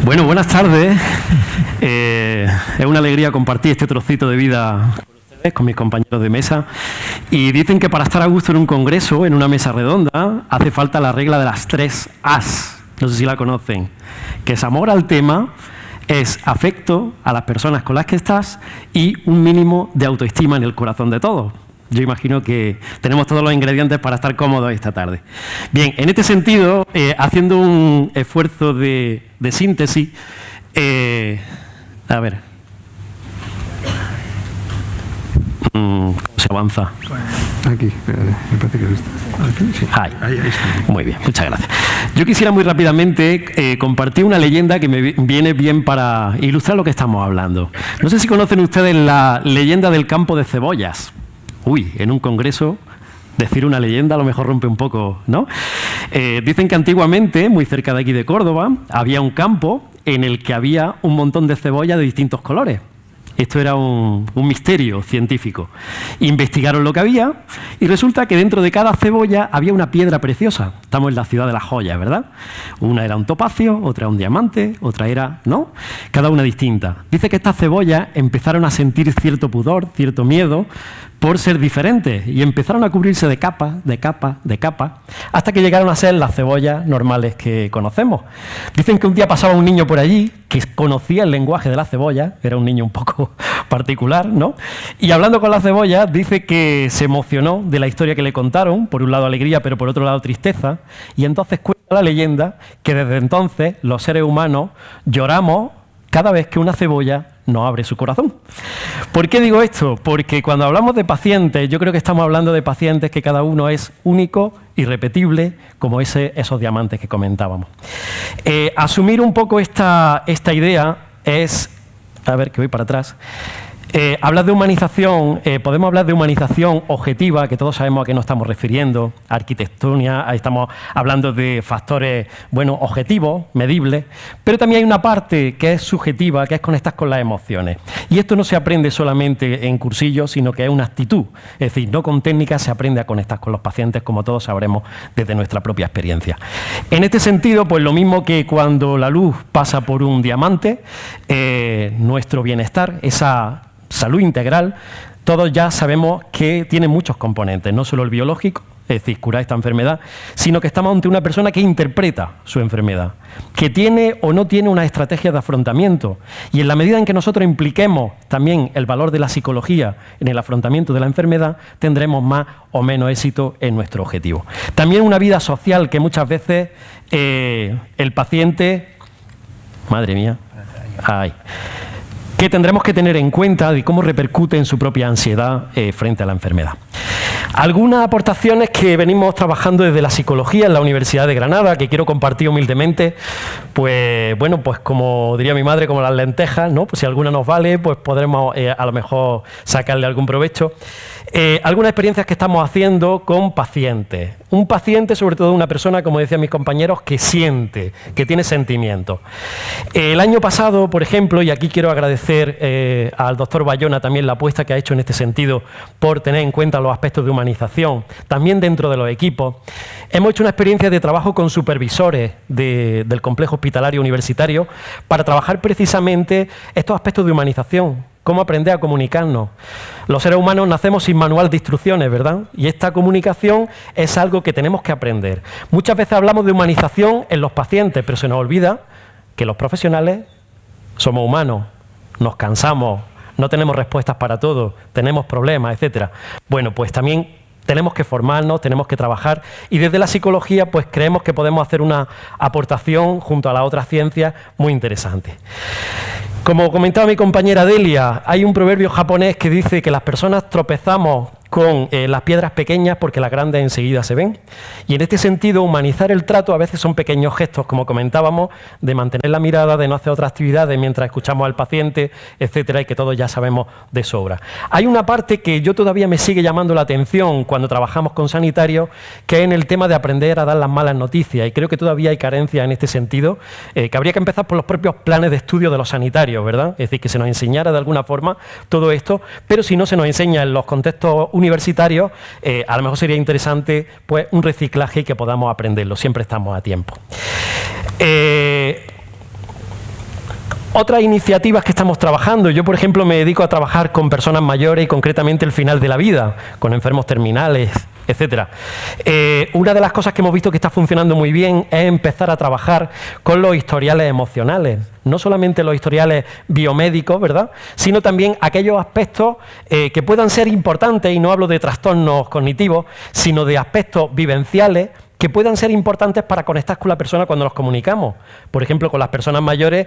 Bueno, buenas tardes. Es una alegría compartir este trocito de vida con ustedes, con mis compañeros de mesa. Y dicen que para estar a gusto en un congreso, en una mesa redonda, hace falta la regla de las 3 As. No sé si la conocen. Que es amor al tema, es afecto a las personas con las que estás y un mínimo de autoestima en el corazón de todos. Yo imagino que tenemos todos los ingredientes para estar cómodos esta tarde. Bien, en este sentido, haciendo un esfuerzo de síntesis, a ver, ¿cómo se avanza? Aquí, me parece que está. Aquí, sí. Ahí está. Muy bien, muchas gracias. Yo quisiera muy rápidamente compartir una leyenda que me viene bien para ilustrar lo que estamos hablando. No sé si conocen ustedes la leyenda del campo de cebollas. Uy, en un congreso decir una leyenda a lo mejor rompe un poco, ¿no? Dicen que antiguamente, muy cerca de aquí de Córdoba, había un campo en el que había un montón de cebollas de distintos colores. Esto era un misterio científico. Investigaron lo que había y resulta que dentro de cada cebolla había una piedra preciosa. Estamos en la ciudad de las joyas, ¿verdad? Una era un topacio, otra un diamante, otra era, ¿no? Cada una distinta. Dice que estas cebollas empezaron a sentir cierto pudor, cierto miedo por ser diferentes y empezaron a cubrirse de capas, de capas, de capas, hasta que llegaron a ser las cebollas normales que conocemos. Dicen que un día pasaba un niño por allí que conocía el lenguaje de la cebolla, era un niño un poco particular, ¿no? Y hablando con la cebolla, dice que se emocionó de la historia que le contaron, por un lado alegría, pero por otro lado tristeza, y entonces cuenta la leyenda que desde entonces los seres humanos lloramos cada vez que una cebolla nos abre su corazón. ¿Por qué digo esto? Porque cuando hablamos de pacientes, yo creo que estamos hablando de pacientes que cada uno es único, irrepetible, como esos diamantes que comentábamos. Asumir un poco esta idea es... A ver, que voy para atrás. Hablar de humanización, podemos hablar de humanización objetiva, que todos sabemos a qué nos estamos refiriendo, arquitectónica, estamos hablando de factores, bueno, objetivos, medibles, pero también hay una parte que es subjetiva, que es conectar con las emociones. Y esto no se aprende solamente en cursillos, sino que es una actitud. Es decir, no con técnicas se aprende a conectar con los pacientes, como todos sabremos desde nuestra propia experiencia. En este sentido, pues lo mismo que cuando la luz pasa por un diamante, nuestro bienestar, esa salud integral, todos ya sabemos que tiene muchos componentes, no solo el biológico, es decir, curar esta enfermedad, sino que estamos ante una persona que interpreta su enfermedad, que tiene o no tiene una estrategia de afrontamiento. Y en la medida en que nosotros impliquemos también el valor de la psicología en el afrontamiento de la enfermedad, tendremos más o menos éxito en nuestro objetivo. También una vida social que muchas veces el paciente... Madre mía. Ay. Que tendremos que tener en cuenta de cómo repercute en su propia ansiedad frente a la enfermedad. Algunas aportaciones que venimos trabajando desde la psicología en la Universidad de Granada, que quiero compartir humildemente, pues bueno, pues como diría mi madre, como las lentejas, ¿no? Pues si alguna nos vale, pues podremos a lo mejor sacarle algún provecho. Algunas experiencias que estamos haciendo con pacientes. Un paciente, sobre todo una persona, como decían mis compañeros, que siente, que tiene sentimientos. El año pasado, por ejemplo, y aquí quiero agradecer al doctor Bayona también la apuesta que ha hecho en este sentido por tener en cuenta los aspectos de humanización, también dentro de los equipos, hemos hecho una experiencia de trabajo con supervisores del complejo hospitalario universitario para trabajar precisamente estos aspectos de humanización. Cómo aprender a comunicarnos. Los seres humanos nacemos sin manual de instrucciones, ¿verdad? Y esta comunicación es algo que tenemos que aprender. Muchas veces hablamos de humanización en los pacientes, pero se nos olvida que los profesionales somos humanos, nos cansamos, no tenemos respuestas para todo, tenemos problemas, etcétera. Bueno, pues también tenemos que formarnos, tenemos que trabajar y desde la psicología pues creemos que podemos hacer una aportación junto a las otras ciencias muy interesante. Como comentaba mi compañera Delia, hay un proverbio japonés que dice que las personas tropezamos con las piedras pequeñas porque las grandes enseguida se ven. Y en este sentido, humanizar el trato a veces son pequeños gestos, como comentábamos, de mantener la mirada, de no hacer otras actividades mientras escuchamos al paciente, etcétera, y que todos ya sabemos de sobra. Hay una parte que yo todavía me sigue llamando la atención cuando trabajamos con sanitarios, que es en el tema de aprender a dar las malas noticias, y creo que todavía hay carencia en este sentido, que habría que empezar por los propios planes de estudio de los sanitarios, ¿verdad? Es decir, que se nos enseñara de alguna forma todo esto, pero si no se nos enseña en los contextos universitarios, a lo mejor sería interesante pues un reciclaje y que podamos aprenderlo. Siempre estamos a tiempo. Otras iniciativas que estamos trabajando, yo por ejemplo me dedico a trabajar con personas mayores y concretamente el final de la vida, con enfermos terminales, etcétera. Una de las cosas que hemos visto que está funcionando muy bien es empezar a trabajar con los historiales emocionales. No solamente los historiales biomédicos, ¿verdad?, sino también aquellos aspectos que puedan ser importantes, y no hablo de trastornos cognitivos, sino de aspectos vivenciales que puedan ser importantes para conectar con la persona cuando nos comunicamos. Por ejemplo, con las personas mayores,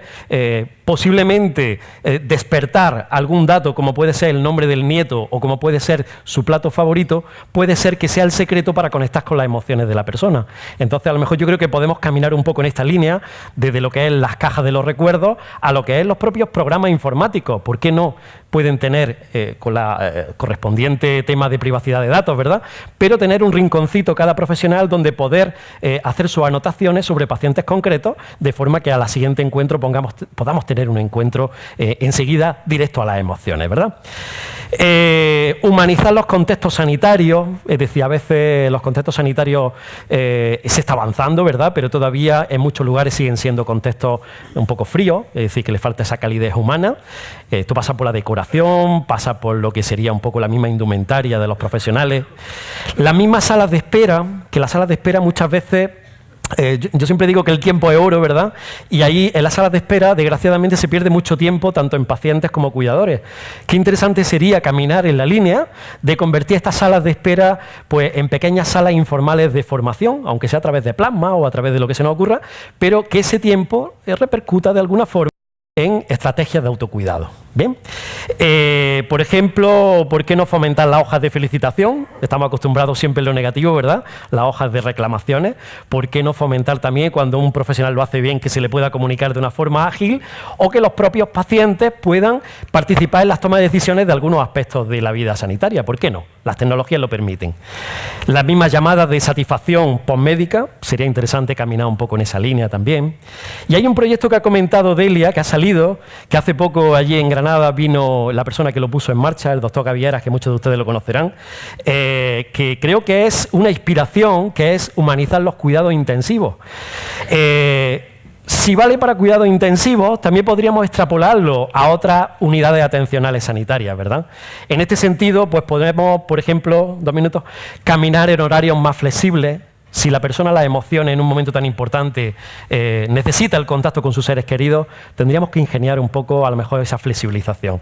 posiblemente despertar algún dato, como puede ser el nombre del nieto o como puede ser su plato favorito, puede ser que sea el secreto para conectar con las emociones de la persona. Entonces, a lo mejor yo creo que podemos caminar un poco en esta línea, desde lo que es las cajas de los recuerdos a lo que es los propios programas informáticos. ¿Por qué no? Pueden tener con la correspondiente tema de privacidad de datos, ¿verdad?, pero tener un rinconcito cada profesional donde poder hacer sus anotaciones sobre pacientes concretos, de forma que a la siguiente encuentro podamos tener un encuentro enseguida directo a las emociones, ¿verdad? Humanizar los contextos sanitarios, es decir, a veces los contextos sanitarios se está avanzando, ¿verdad?, pero todavía en muchos lugares siguen siendo contextos un poco fríos, es decir, que le falta esa calidez humana. Esto pasa por la decoración, pasa por lo que sería un poco la misma indumentaria de los profesionales. Las mismas salas de espera, que las salas de espera muchas veces... yo siempre digo que el tiempo es oro, ¿verdad? Y ahí en las salas de espera, desgraciadamente, se pierde mucho tiempo, tanto en pacientes como cuidadores. Qué interesante sería caminar en la línea de convertir estas salas de espera pues, en pequeñas salas informales de formación, aunque sea a través de plasma o a través de lo que se nos ocurra, pero que ese tiempo repercuta de alguna forma en estrategias de autocuidado. Bien, por ejemplo, ¿por qué no fomentar las hojas de felicitación? Estamos acostumbrados siempre en lo negativo, ¿verdad?, las hojas de reclamaciones. ¿Por qué no fomentar también, cuando un profesional lo hace bien, que se le pueda comunicar de una forma ágil, o que los propios pacientes puedan participar en las tomas de decisiones de algunos aspectos de la vida sanitaria? ¿Por qué no? Las tecnologías lo permiten. Las mismas llamadas de satisfacción postmédica, sería interesante caminar un poco en esa línea también. Y hay un proyecto que ha comentado Delia, que ha salido, que hace poco allí en Granada vino la persona que lo puso en marcha, el doctor Gavieras, que muchos de ustedes lo conocerán, que creo que es una inspiración, que es humanizar los cuidados intensivos. Si vale para cuidados intensivos, también podríamos extrapolarlo a otras unidades atencionales sanitarias, ¿verdad? En este sentido, pues podemos, por ejemplo, 2 minutos, caminar en horarios más flexibles. Si la persona, las emociones en un momento tan importante necesita el contacto con sus seres queridos, tendríamos que ingeniar un poco a lo mejor esa flexibilización.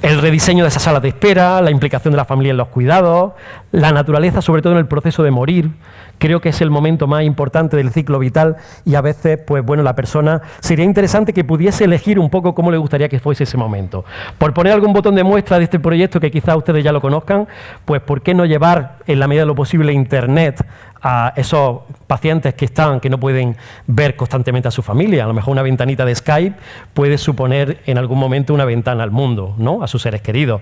El rediseño de esas salas de espera, la implicación de la familia en los cuidados, la naturaleza, sobre todo en el proceso de morir. Creo que es el momento más importante del ciclo vital y a veces, pues bueno, la persona sería interesante que pudiese elegir un poco cómo le gustaría que fuese ese momento. Por poner algún botón de muestra de este proyecto que quizás ustedes ya lo conozcan, pues ¿por qué no llevar en la medida de lo posible Internet a esos pacientes que no pueden ver constantemente a su familia? A lo mejor una ventanita de Skype puede suponer en algún momento una ventana al mundo, ¿no?, a sus seres queridos.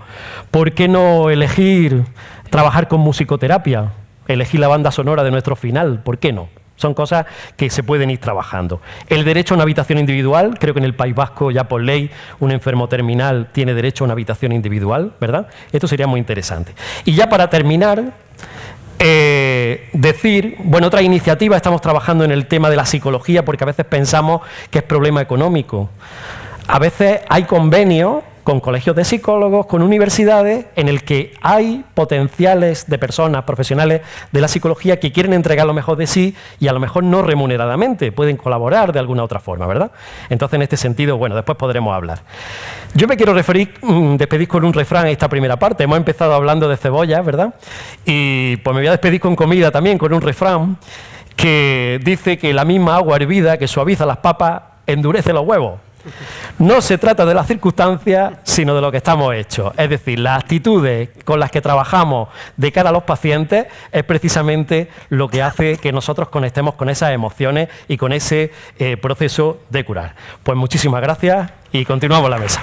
¿Por qué no elegir trabajar con musicoterapia? Elegir la banda sonora de nuestro final, ¿por qué no? Son cosas que se pueden ir trabajando. El derecho a una habitación individual, creo que en el País Vasco ya por ley un enfermo terminal tiene derecho a una habitación individual, ¿verdad? Esto sería muy interesante. Y ya para terminar, decir, bueno, otra iniciativa, estamos trabajando en el tema de la psicología porque a veces pensamos que es problema económico. A veces hay convenios con colegios de psicólogos, con universidades, en el que hay potenciales de personas, profesionales de la psicología que quieren entregar lo mejor de sí y a lo mejor no remuneradamente, pueden colaborar de alguna otra forma, ¿verdad? Entonces, en este sentido, bueno, después podremos hablar. Yo me quiero despedir con un refrán en esta primera parte. Hemos empezado hablando de cebollas, ¿verdad? Y pues me voy a despedir con comida también, con un refrán que dice que la misma agua hervida que suaviza las papas endurece los huevos. No se trata de las circunstancias, sino de lo que estamos hechos. Es decir, las actitudes con las que trabajamos de cara a los pacientes es precisamente lo que hace que nosotros conectemos con esas emociones y con ese proceso de curar. Pues muchísimas gracias y continuamos la mesa.